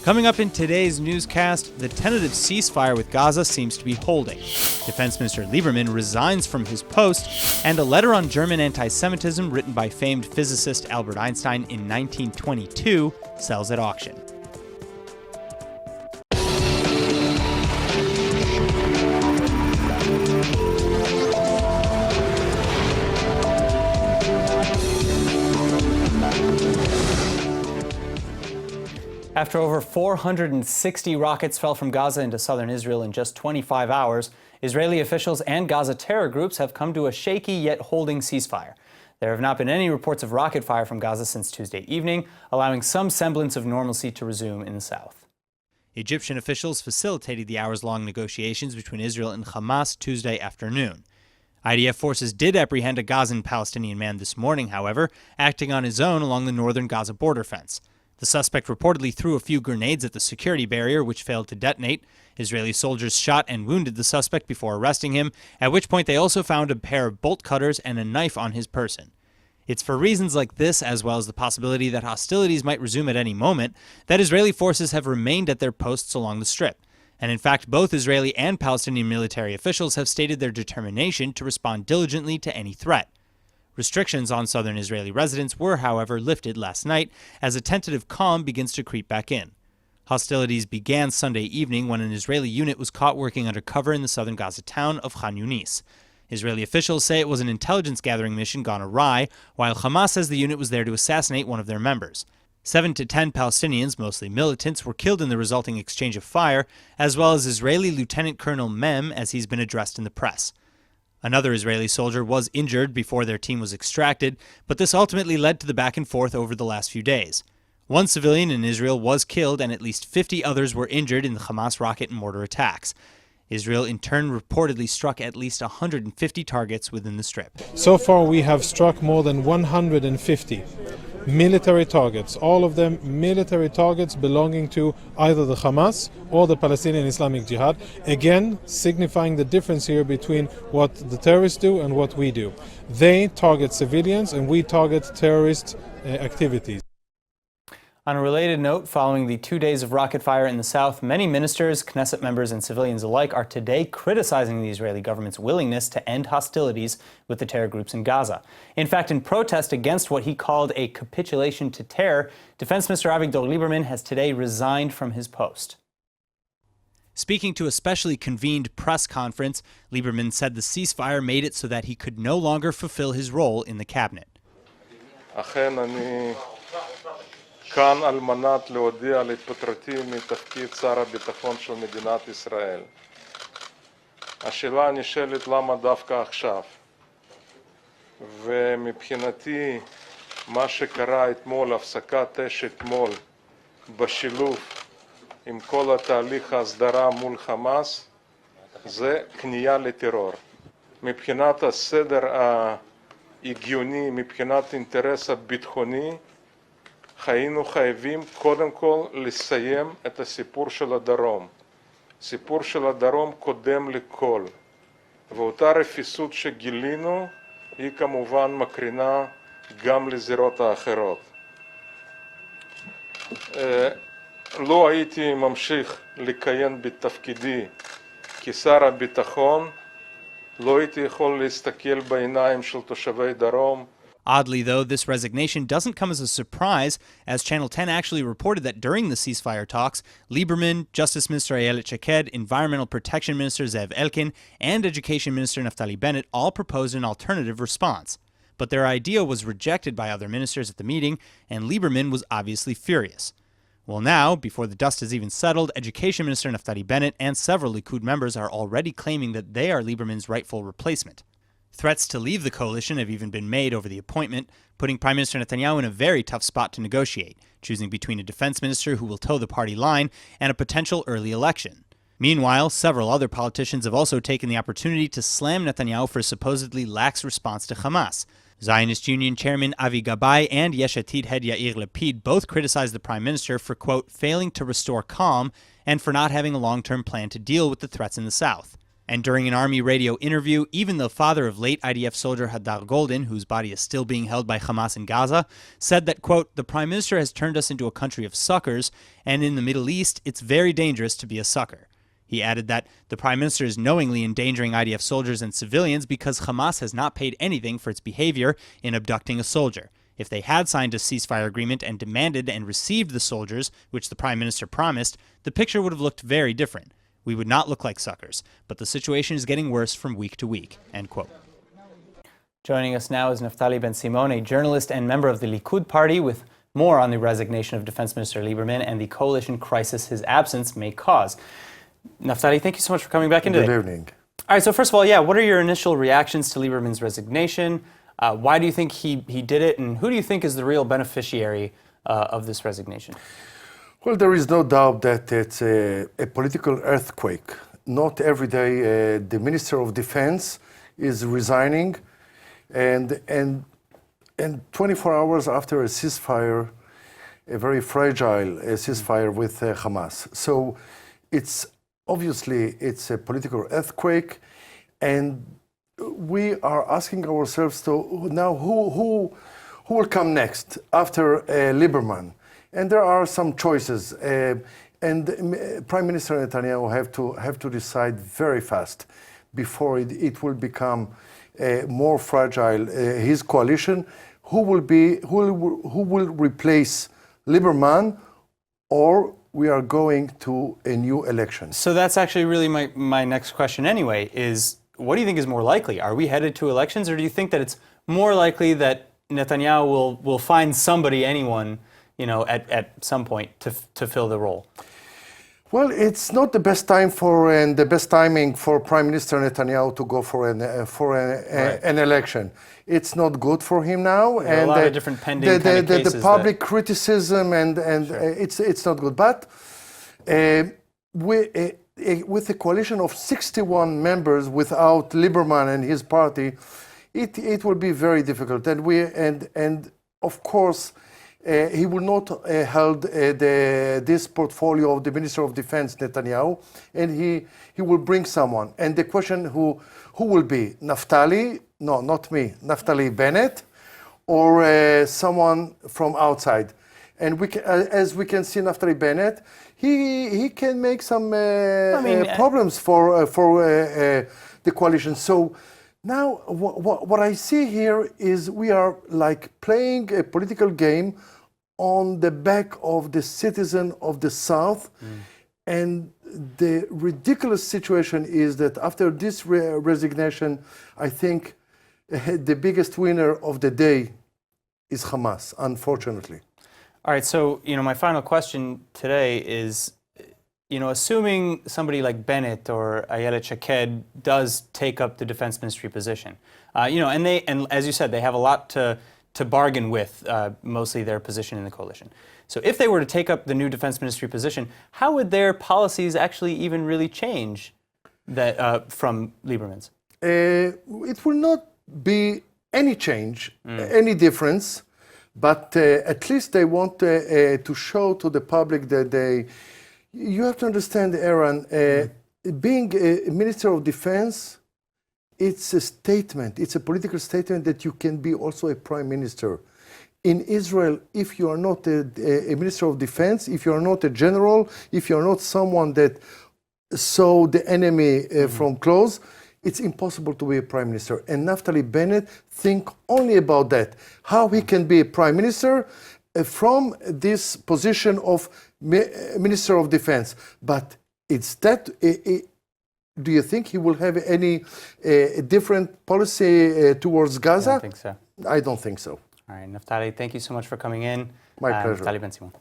Coming up in today's newscast, the tentative ceasefire with Gaza seems to be holding. Defense Minister Lieberman resigns from his post, and a letter on German anti-Semitism written by famed physicist Albert Einstein in 1922 sells at auction. After over 460 rockets fell from Gaza into southern Israel in just 25 hours, Israeli officials and Gaza terror groups have come to a shaky yet holding ceasefire. There have not been any reports of rocket fire from Gaza since Tuesday evening, allowing some semblance of normalcy to resume in the south. Egyptian officials facilitated the hours-long negotiations between Israel and Hamas Tuesday afternoon. IDF forces did apprehend a Gazan Palestinian man this morning, however, acting on his own along the northern Gaza border fence. The suspect reportedly threw a few grenades at the security barrier, which failed to detonate. Israeli soldiers shot and wounded the suspect before arresting him, at which point they also found a pair of bolt cutters and a knife on his person. It's for reasons like this, as well as the possibility that hostilities might resume at any moment, that Israeli forces have remained at their posts along the Strip. And in fact, both Israeli and Palestinian military officials have stated their determination to respond diligently to any threat. Restrictions on southern Israeli residents were, however, lifted last night as a tentative calm begins to creep back in. Hostilities began Sunday evening when an Israeli unit was caught working undercover in the southern Gaza town of Khan Yunis. Israeli officials say it was an intelligence-gathering mission gone awry, while Hamas says the unit was there to assassinate one of their members. 7 to 10 Palestinians, mostly militants, were killed in the resulting exchange of fire, as well as Israeli Lieutenant Colonel Mem, as he's been addressed in the press. Another Israeli soldier was injured before their team was extracted, but this ultimately led to the back and forth over the last few days. One civilian in Israel was killed and at least 50 others were injured in the Hamas rocket and mortar attacks. Israel in turn reportedly struck at least 150 targets within the Strip. So far we have struck more than 150 military targets, all of them military targets belonging to either the Hamas or the Palestinian Islamic Jihad, again signifying the difference here between what the terrorists do and what we do. They target civilians and we target terrorist activities. On a related note, following the 2 days of rocket fire in the south, many ministers, Knesset members, and civilians alike are today criticizing the Israeli government's willingness to end hostilities with the terror groups in Gaza. In fact, in protest against what he called a capitulation to terror, Defense Minister Avigdor Lieberman has today resigned from his post. Speaking to a specially convened press conference, Lieberman said the ceasefire made it so that he could no longer fulfill his role in the cabinet. כאן על מנת להודיע על התפטרותי מתפקיד שר הביטחון של מדינת ישראל. השאלה נשאלת למה דווקא עכשיו. ומבחינתי מה שקרה אתמול, הפסקת אש אתמול, בשילוב עם כל התהליך ההסדרה מול חמאס, זה כניעה לטרור. מבחינת הסדר ההגיוני, מבחינת אינטרס הביטחוני, היינו חייבים קודם כל לסיים את הסיפור של הדרום. סיפור של הדרום קודם לכל. ואותה רפיסות שגילינו היא כמובן מקרינה גם לזירות האחרות. לא הייתי ממשיך לכהן בתפקידי כשר הביטחון, לא הייתי יכול להסתכל בעיניים של תושבי דרום. Oddly, though, this resignation doesn't come as a surprise, as Channel 10 actually reported that during the ceasefire talks, Lieberman, Justice Minister Ayelet Shaked, Environmental Protection Minister Zev Elkin, and Education Minister Naftali Bennett all proposed an alternative response. But their idea was rejected by other ministers at the meeting, and Lieberman was obviously furious. Well, now, before the dust has even settled, Education Minister Naftali Bennett and several Likud members are already claiming that they are Lieberman's rightful replacement. Threats to leave the coalition have even been made over the appointment, putting Prime Minister Netanyahu in a very tough spot to negotiate, choosing between a defense minister who will toe the party line and a potential early election. Meanwhile, several other politicians have also taken the opportunity to slam Netanyahu for a supposedly lax response to Hamas. Zionist Union Chairman Avi Gabay and Yesh Atid head Yair Lapid both criticized the Prime Minister for, quote, failing to restore calm and for not having a long-term plan to deal with the threats in the south. And during an Army radio interview, even the father of late IDF soldier Hadar Goldin, whose body is still being held by Hamas in Gaza, said that, quote, "The Prime Minister has turned us into a country of suckers, and in the Middle East, it's very dangerous to be a sucker." He added that the Prime Minister is knowingly endangering IDF soldiers and civilians because Hamas has not paid anything for its behavior in abducting a soldier. If they had signed a ceasefire agreement and demanded and received the soldiers, which the Prime Minister promised, the picture would have looked very different. We would not look like suckers, but the situation is getting worse from week to week, end quote. Joining us now is Naftali Ben-Simon, a journalist and member of the Likud party, with more on the resignation of Defense Minister Lieberman and the coalition crisis his absence may cause. Naftali, thank you so much for coming back in today. Good evening. All right, so first of all, what are your initial reactions to Lieberman's resignation? Why do you think he did it, and who do you think is the real beneficiary of this resignation? Well, there is no doubt that it's a political earthquake. Not every day the Minister of Defense is resigning, and 24 hours after a ceasefire, a very fragile ceasefire with Hamas. So it's obviously a political earthquake, and we are asking ourselves now who will come next after Lieberman. And there are some choices, and Prime Minister Netanyahu have to decide very fast before it will become more fragile. His coalition, who will replace Lieberman, or we are going to a new election. So that's actually really my next question anyway, is what do you think is more likely? Are we headed to elections, or do you think that it's more likely that Netanyahu will find somebody, anyone, at some point to fill the role? Well, it's not the best time the best timing for Prime Minister Netanyahu to go for an election. It's not good for him now, there are a lot of different pending cases. The public criticism and sure. It's not good. But with a coalition of 61 members without Lieberman and his party, it will be very difficult. And of course, he will not hold this portfolio of the Minister of Defense, Netanyahu, and he will bring someone. And the question who will be Naftali? No, not me. Naftali Bennett, or someone from outside. And as we can see, Naftali Bennett, he can make some problems for the coalition. So now what I see here is we are like playing a political game on the back of the citizen of the South. And the ridiculous situation is that after this resignation, I think the biggest winner of the day is Hamas, unfortunately. All right, so my final question today is, assuming somebody like Bennett or Ayelet Shaked does take up the defense ministry position, and as you said, they have a lot to bargain with, mostly their position in the coalition. So if they were to take up the new defense ministry position, how would their policies actually even really change that from Lieberman's? It will not be any change, any difference, but at least they want to show to the public that you have to understand, Aaron, being a Minister of Defense, it's a statement, it's a political statement that you can be also a Prime Minister. In Israel, if you are not a Minister of Defense, if you are not a general, if you are not someone that saw the enemy from close, it's impossible to be a Prime Minister. And Naftali Bennett think only about that, how he can be a Prime Minister from this position of Minister of Defense. But it's that, do you think he will have any different policy towards Gaza? I don't think so. I don't think so. All right, Naftali, thank you so much for coming in. My pleasure. Naftali Ben-Simon.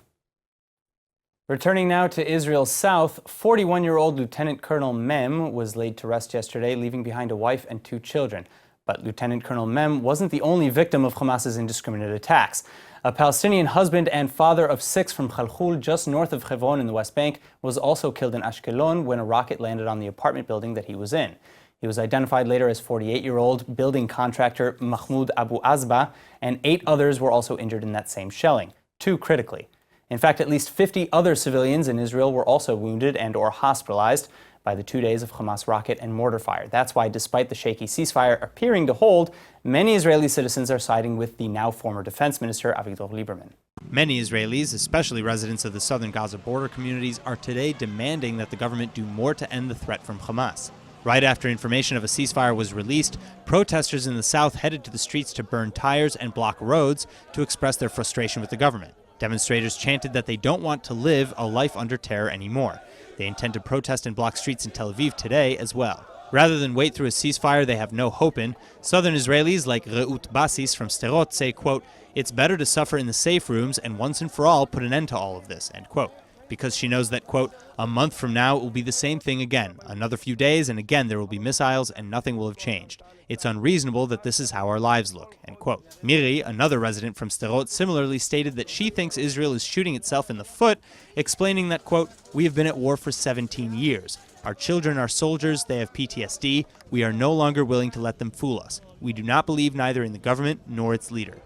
Returning now to Israel's south, 41-year-old Lieutenant Colonel Mem was laid to rest yesterday, leaving behind a wife and 2 children. But Lieutenant Colonel Mem wasn't the only victim of Hamas's indiscriminate attacks. A Palestinian husband and father of 6 from Khalkhul, just north of Hebron in the West Bank, was also killed in Ashkelon when a rocket landed on the apartment building that he was in. He was identified later as 48-year-old building contractor Mahmoud Abu Azba, and 8 others were also injured in that same shelling, 2 critically. In fact, at least 50 other civilians in Israel were also wounded and or hospitalized. by the 2 days of Hamas rocket and mortar fire. That's why, despite the shaky ceasefire appearing to hold, many Israeli citizens are siding with the now former defense minister, Avigdor Lieberman. Many Israelis, especially residents of the southern Gaza border communities, are today demanding that the government do more to end the threat from Hamas. Right after information of a ceasefire was released, protesters in the south headed to the streets to burn tires and block roads to express their frustration with the government. Demonstrators chanted that they don't want to live a life under terror anymore. They intend to protest and block streets in Tel Aviv today as well. Rather than wait through a ceasefire they have no hope in, southern Israelis like Reut Basis from Sderot say, quote, "It's better to suffer in the safe rooms and once and for all put an end to all of this," end quote. Because she knows that, quote, "A month from now it will be the same thing again. Another few days and again there will be missiles and nothing will have changed. It's unreasonable that this is how our lives look," end quote. Miri, another resident from Sderot, similarly stated that she thinks Israel is shooting itself in the foot, explaining that, quote, "We have been at war for 17 years. Our children are soldiers, they have PTSD. We are no longer willing to let them fool us. We do not believe neither in the government nor its leader."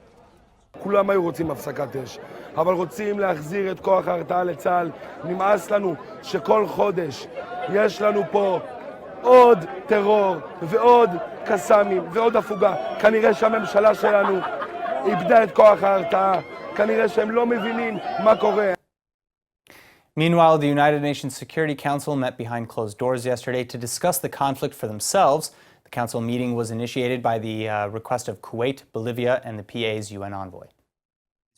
כולם היו רוצים הפסקת אש, אבל רוצים להחזיר את כוח ההרתעה לצה"ל. נמאס לנו שכל חודש יש לנו פה עוד טרור ועוד קסאמים ועוד הפוגה. כנראה שהממשלה שלנו איבדה את כוח ההרתעה. כנראה שהם לא מבינים מה קורה. Meanwhile, the United Nations Security Council met behind closed doors yesterday to discuss the conflict for themselves. The council meeting was initiated by the request of Kuwait, Bolivia, and the PA's UN envoy.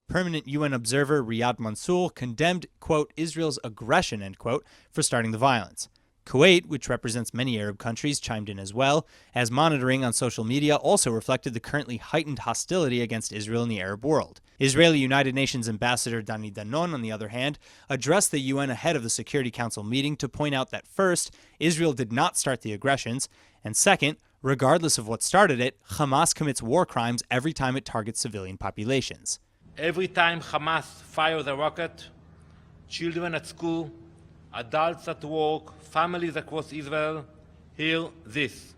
Permanent UN observer Riyad Mansour condemned, quote, "Israel's aggression," end quote, for starting the violence. Kuwait, which represents many Arab countries, chimed in as well, as monitoring on social media also reflected the currently heightened hostility against Israel in the Arab world. Israeli United Nations Ambassador Dani Danon, on the other hand, addressed the UN ahead of the Security Council meeting to point out that first, Israel did not start the aggressions, and second, regardless of what started it, Hamas commits war crimes every time it targets civilian populations. Every time Hamas fires a rocket, children at school, adults at work, families across Israel hear this.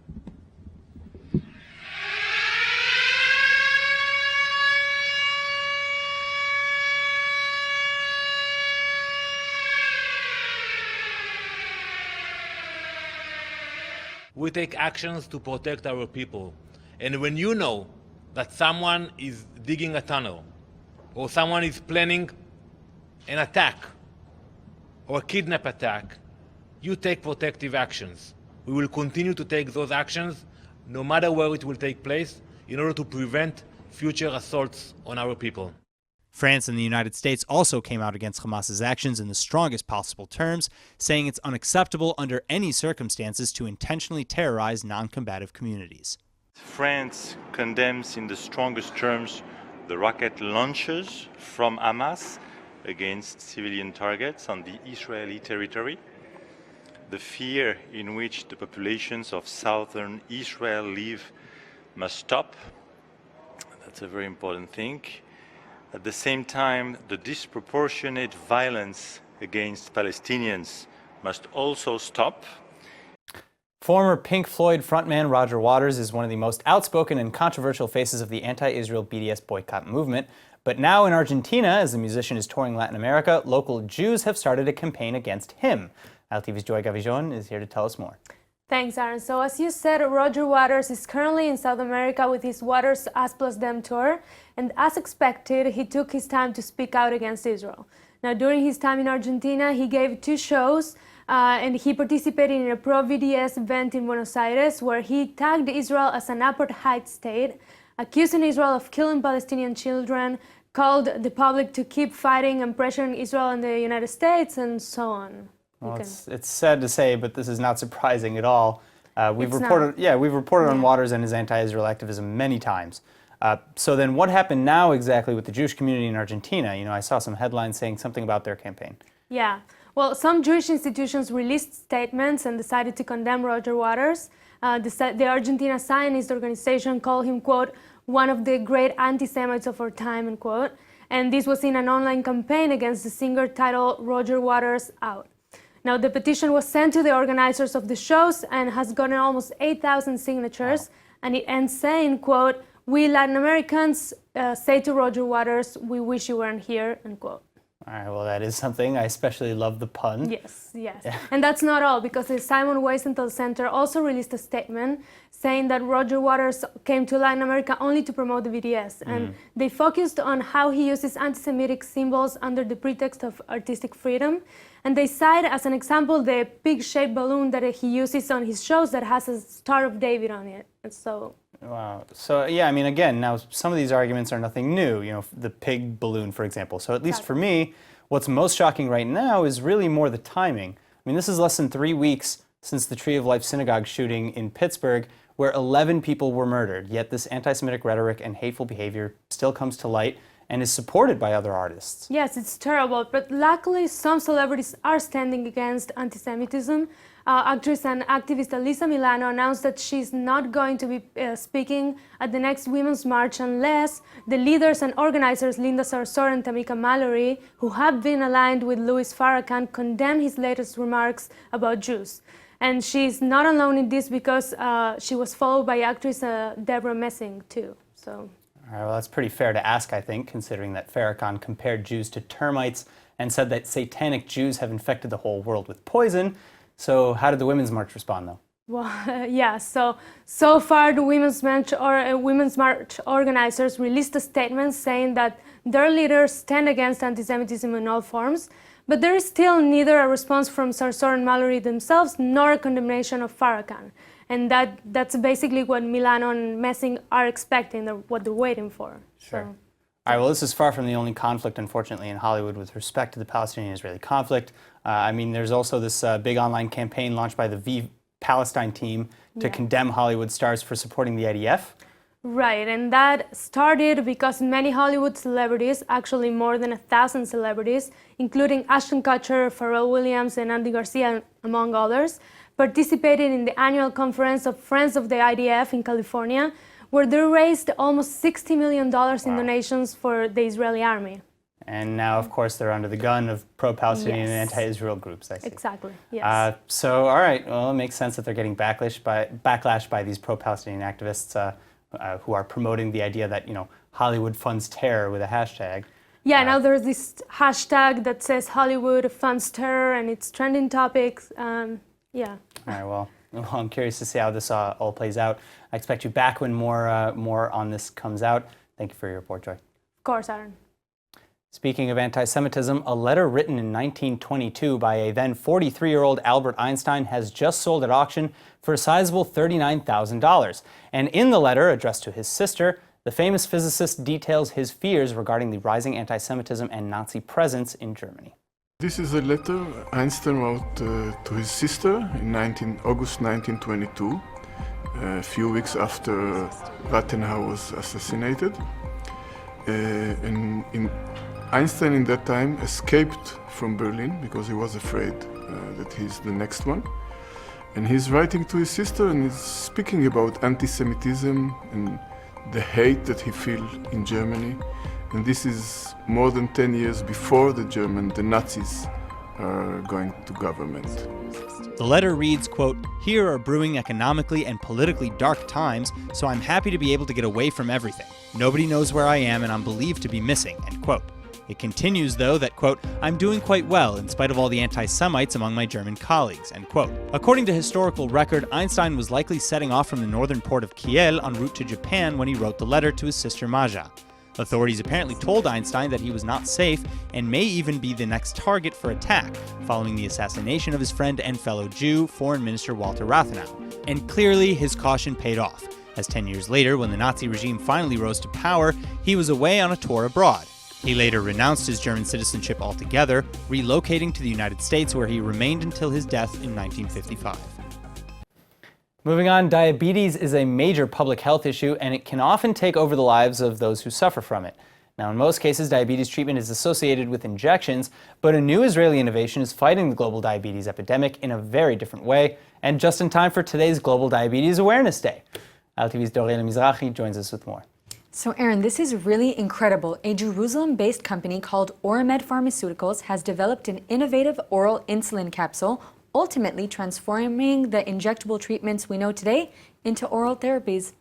We take actions to protect our people. And when you know that someone is digging a tunnel, or someone is planning an attack, or a kidnap attack, you take protective actions. We will continue to take those actions, no matter where it will take place, in order to prevent future assaults on our people. France and the United States also came out against Hamas's actions in the strongest possible terms, saying it's unacceptable under any circumstances to intentionally terrorize non-combative communities. France condemns in the strongest terms the rocket launches from Hamas against civilian targets on the Israeli territory. The fear in which the populations of southern Israel live must stop. That's a very important thing. At the same time, the disproportionate violence against Palestinians must also stop. Former Pink Floyd frontman Roger Waters is one of the most outspoken and controversial faces of the anti-Israel BDS boycott movement. But now in Argentina, as the musician is touring Latin America, local Jews have started a campaign against him. LTV's Joy Gavijon is here to tell us more. Thanks, Aaron. So as you said, Roger Waters is currently in South America with his Waters Us Plus Them tour. And as expected, he took his time to speak out against Israel. Now, during his time in Argentina, he gave 2 shows and he participated in a pro-BDS event in Buenos Aires where he tagged Israel as an apartheid state, accusing Israel of killing Palestinian children, called the public to keep fighting and pressuring Israel and the United States, and so on. Well, it's sad to say, but this is not surprising at all. We've reported on Waters and his anti-Israel activism many times. So then what happened now exactly with the Jewish community in Argentina? You know, I saw some headlines saying something about their campaign. Yeah, well, some Jewish institutions released statements and decided to condemn Roger Waters. The Argentina Zionist organization called him, quote, "one of the great anti-Semites of our time," end quote. And this was in an online campaign against the singer titled Roger Waters Out. Now, the petition was sent to the organizers of the shows and has gotten almost 8,000 signatures. Wow. And it ends saying, quote, "We Latin Americans say to Roger Waters, we wish you weren't here," end quote. All right, well, that is something. I especially love the pun. Yes. Yes. And that's not all, because the Simon Wiesenthal Center also released a statement saying that Roger Waters came to Latin America only to promote the BDS. And they focused on how he uses anti-Semitic symbols under the pretext of artistic freedom. And they cite as an example the pig-shaped balloon that he uses on his shows that has a Star of David on it. And so... Wow. So, yeah, I mean, again, now some of these arguments are nothing new, you know, the pig balloon, for example. So at least for me, what's most shocking right now is really more the timing. I mean, this is less than 3 weeks since the Tree of Life synagogue shooting in Pittsburgh, where 11 people were murdered, yet this anti-Semitic rhetoric and hateful behavior still comes to light and is supported by other artists. Yes, it's terrible, but luckily some celebrities are standing against anti-Semitism. Actress and activist Alyssa Milano announced that she's not going to be speaking at the next Women's March unless the leaders and organizers Linda Sarsour and Tamika Mallory, who have been aligned with Louis Farrakhan, condemn his latest remarks about Jews. And she's not alone in this because she was followed by actress Deborah Messing too. So. All right, well, that's pretty fair to ask, I think, considering that Farrakhan compared Jews to termites and said that satanic Jews have infected the whole world with poison. So how did the Women's March respond, though? Well, yeah, so far the Women's March organizers released a statement saying that their leaders stand against anti-Semitism in all forms, but there is still neither a response from Sarsour and Mallory themselves nor a condemnation of Farrakhan. And that's basically what Milano and Messing are expecting, what they're waiting for. Sure. So. All right, well, this is far from the only conflict, unfortunately, in Hollywood with respect to the Palestinian-Israeli conflict. I mean, there's also this big online campaign launched by the V Palestine team to condemn Hollywood stars for supporting the IDF. Right, and that started because many Hollywood celebrities, actually more than 1,000 celebrities, including Ashton Kutcher, Pharrell Williams, and Andy Garcia, among others, participated in the annual conference of Friends of the IDF in California, where they raised almost $60 million in donations for the Israeli army. And now, of course, they're under the gun of pro-Palestinian and anti-Israel groups, I see. Exactly, yes. So, all right, well, it makes sense that they're getting backlash by these pro-Palestinian activists who are promoting the idea that, you know, Hollywood funds terror with a hashtag. Yeah, now there's this hashtag that says Hollywood funds terror, and it's trending topics. Yeah. All right, well, I'm curious to see how this all plays out. I expect you back when more on this comes out. Thank you for your report, Joy. Of course, Aaron. Speaking of anti-Semitism, a letter written in 1922 by a then 43-year-old Albert Einstein has just sold at auction for a sizable $39,000. And in the letter, addressed to his sister, the famous physicist details his fears regarding the rising anti-Semitism and Nazi presence in Germany. This is a letter Einstein wrote to his sister in August 1922, a few weeks after Rathenau was assassinated. Einstein in that time escaped from Berlin because he was afraid that he's the next one. And he's writing to his sister and he's speaking about anti-Semitism and the hate that he feels in Germany. And this is more than 10 years before the Nazis are going to government. The letter reads, quote, "Here are brewing economically and politically dark times, so I'm happy to be able to get away from everything. Nobody knows where I am and I'm believed to be missing," end quote. It continues, though, that, quote, "I'm doing quite well in spite of all the anti-Semites among my German colleagues," end quote. According to historical record, Einstein was likely setting off from the northern port of Kiel en route to Japan when he wrote the letter to his sister Maja. Authorities apparently told Einstein that he was not safe and may even be the next target for attack, following the assassination of his friend and fellow Jew, Foreign Minister Walter Rathenau. And clearly, his caution paid off, as 10 years later, when the Nazi regime finally rose to power, he was away on a tour abroad. He later renounced his German citizenship altogether, relocating to the United States, where he remained until his death in 1955. Moving on, diabetes is a major public health issue, and it can often take over the lives of those who suffer from it. Now, in most cases, diabetes treatment is associated with injections, but a new Israeli innovation is fighting the global diabetes epidemic in a very different way, and just in time for today's Global Diabetes Awareness Day. AlTV's Doriana Mizrahi joins us with more. So, Aaron, this is really incredible. A Jerusalem-based company called Oramed Pharmaceuticals has developed an innovative oral insulin capsule, ultimately transforming the injectable treatments we know today into oral therapies.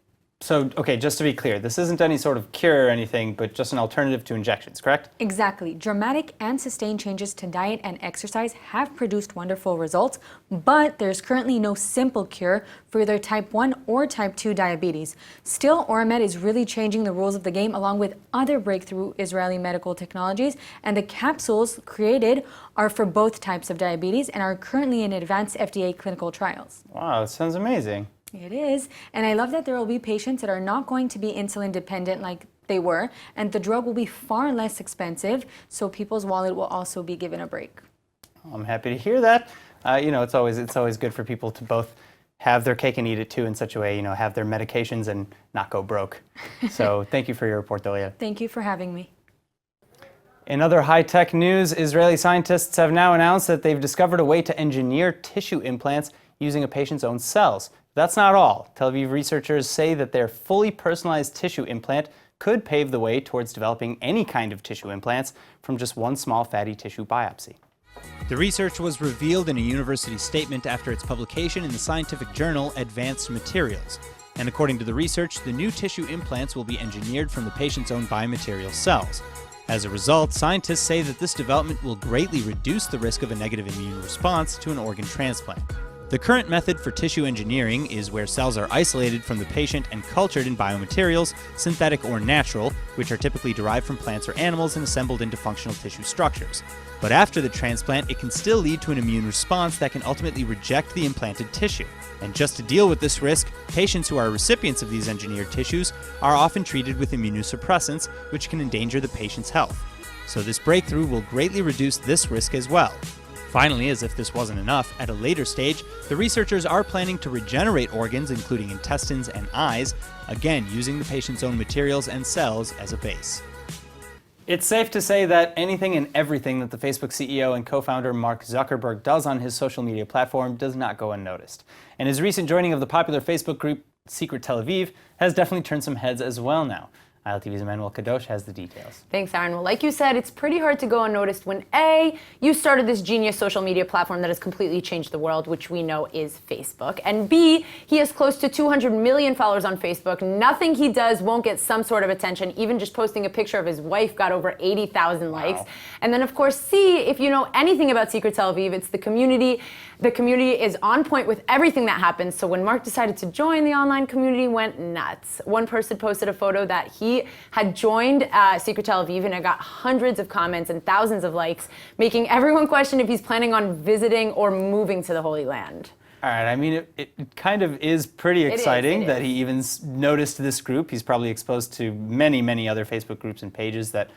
So, okay, just to be clear, this isn't any sort of cure or anything, but just an alternative to injections, correct? Exactly. Dramatic and sustained changes to diet and exercise have produced wonderful results, but there's currently no simple cure for either type 1 or type 2 diabetes. Still, Oramed is really changing the rules of the game along with other breakthrough Israeli medical technologies, and the capsules created are for both types of diabetes and are currently in advanced FDA clinical trials. Wow, that sounds amazing. It is, and I love that there will be patients that are not going to be insulin dependent like they were, and the drug will be far less expensive, so people's wallet will also be given a break. I'm happy to hear that. You know, it's always good for people to both have their cake and eat it too in such a way, you know, have their medications and not go broke. So thank you for your report, Delia. Thank you for having me. In other high-tech news, Israeli scientists have now announced that they've discovered a way to engineer tissue implants using a patient's own cells. That's not all. Tel Aviv researchers say that their fully personalized tissue implant could pave the way towards developing any kind of tissue implants from just one small fatty tissue biopsy. The research was revealed in a university statement after its publication in the scientific journal Advanced Materials. And according to the research, the new tissue implants will be engineered from the patient's own biomaterial cells. As a result, scientists say that this development will greatly reduce the risk of a negative immune response to an organ transplant. The current method for tissue engineering is where cells are isolated from the patient and cultured in biomaterials, synthetic or natural, which are typically derived from plants or animals and assembled into functional tissue structures. But after the transplant, it can still lead to an immune response that can ultimately reject the implanted tissue. And just to deal with this risk, patients who are recipients of these engineered tissues are often treated with immunosuppressants, which can endanger the patient's health. So this breakthrough will greatly reduce this risk as well. Finally, as if this wasn't enough, at a later stage, the researchers are planning to regenerate organs, including intestines and eyes, again using the patient's own materials and cells as a base. It's safe to say that anything and everything that the Facebook CEO and co-founder Mark Zuckerberg does on his social media platform does not go unnoticed. And his recent joining of the popular Facebook group Secret Tel Aviv has definitely turned some heads as well now. ILTV's Emmanuel Kadosh has the details. Thanks, Aaron. Well, like you said, it's pretty hard to go unnoticed when A, you started this genius social media platform that has completely changed the world, which we know is Facebook, and B, he has close to 200 million followers on Facebook. Nothing he does won't get some sort of attention. Even just posting a picture of his wife got over 80,000 likes. Wow. And then, of course, C, if you know anything about Secret Tel Aviv, it's the community. The community is on point with everything that happens. So when Mark decided to join, the online community went nuts. One person posted a photo that he had joined Secret Tel Aviv, and it got hundreds of comments and thousands of likes, making everyone question if he's planning on visiting or moving to the Holy Land. All right, I mean, it kind of is pretty exciting that he even noticed this group. He's probably exposed to many, many other Facebook groups and pages that,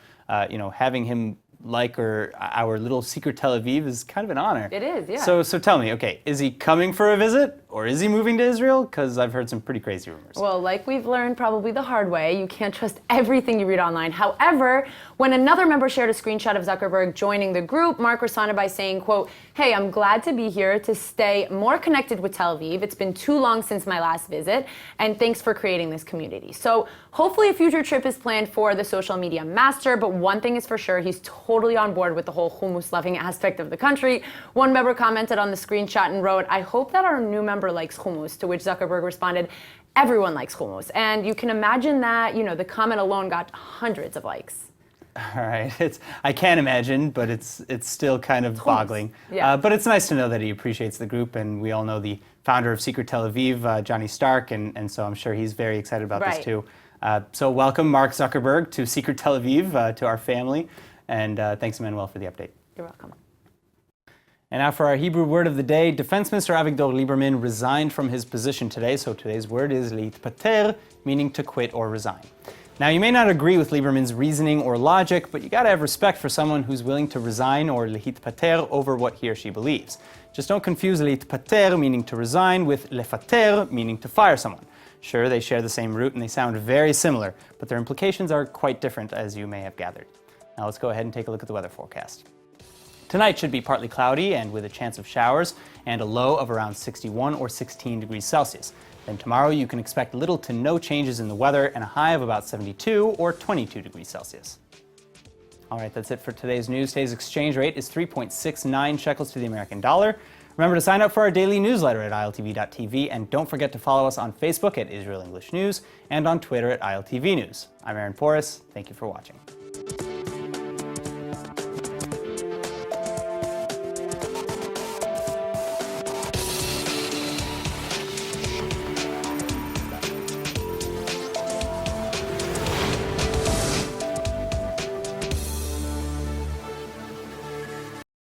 you know, having him like our little Secret Tel Aviv is kind of an honor. It is, yeah. So tell me, okay, is he coming for a visit or is he moving to Israel? Because I've heard some pretty crazy rumors. Well, like we've learned probably the hard way, you can't trust everything you read online. However, when another member shared a screenshot of Zuckerberg joining the group, Mark responded by saying, quote, "Hey, I'm glad to be here to stay more connected with Tel Aviv. It's been too long since my last visit, and thanks for creating this community." So hopefully a future trip is planned for the social media master, but one thing is for sure, he's totally on board with the whole hummus-loving aspect of the country. One member commented on the screenshot and wrote, "I hope that our new member likes hummus," to which Zuckerberg responded, "Everyone likes hummus." And you can imagine that, you know, the comment alone got hundreds of likes. All right, I can't imagine, but it's still kind of boggling. Yeah. But it's nice to know that he appreciates the group, and we all know the founder of Secret Tel Aviv, Johnny Stark, and so I'm sure he's very excited about this too. So welcome, Mark Zuckerberg, to Secret Tel Aviv, to our family, and thanks, Emmanuel, for the update. You're welcome. And now for our Hebrew word of the day, Defense Minister Avigdor Lieberman resigned from his position today, so today's word is להתפטר, meaning to quit or resign. Now, you may not agree with Lieberman's reasoning or logic, but you gotta have respect for someone who's willing to resign or להתפטר over what he or she believes. Just don't confuse להתפטר, meaning to resign, with לפטר, meaning to fire someone. Sure, they share the same root and they sound very similar, but their implications are quite different, as you may have gathered. Now let's go ahead and take a look at the weather forecast. Tonight should be partly cloudy and with a chance of showers and a low of around 61 or 16 degrees Celsius. Then tomorrow you can expect little to no changes in the weather and a high of about 72 or 22 degrees Celsius. All right, that's it for today's news. Today's exchange rate is 3.69 shekels to the American dollar. Remember to sign up for our daily newsletter at iltv.tv, and don't forget to follow us on Facebook at Israel English News and on Twitter at ILTV News. I'm Aaron Porras. Thank you for watching.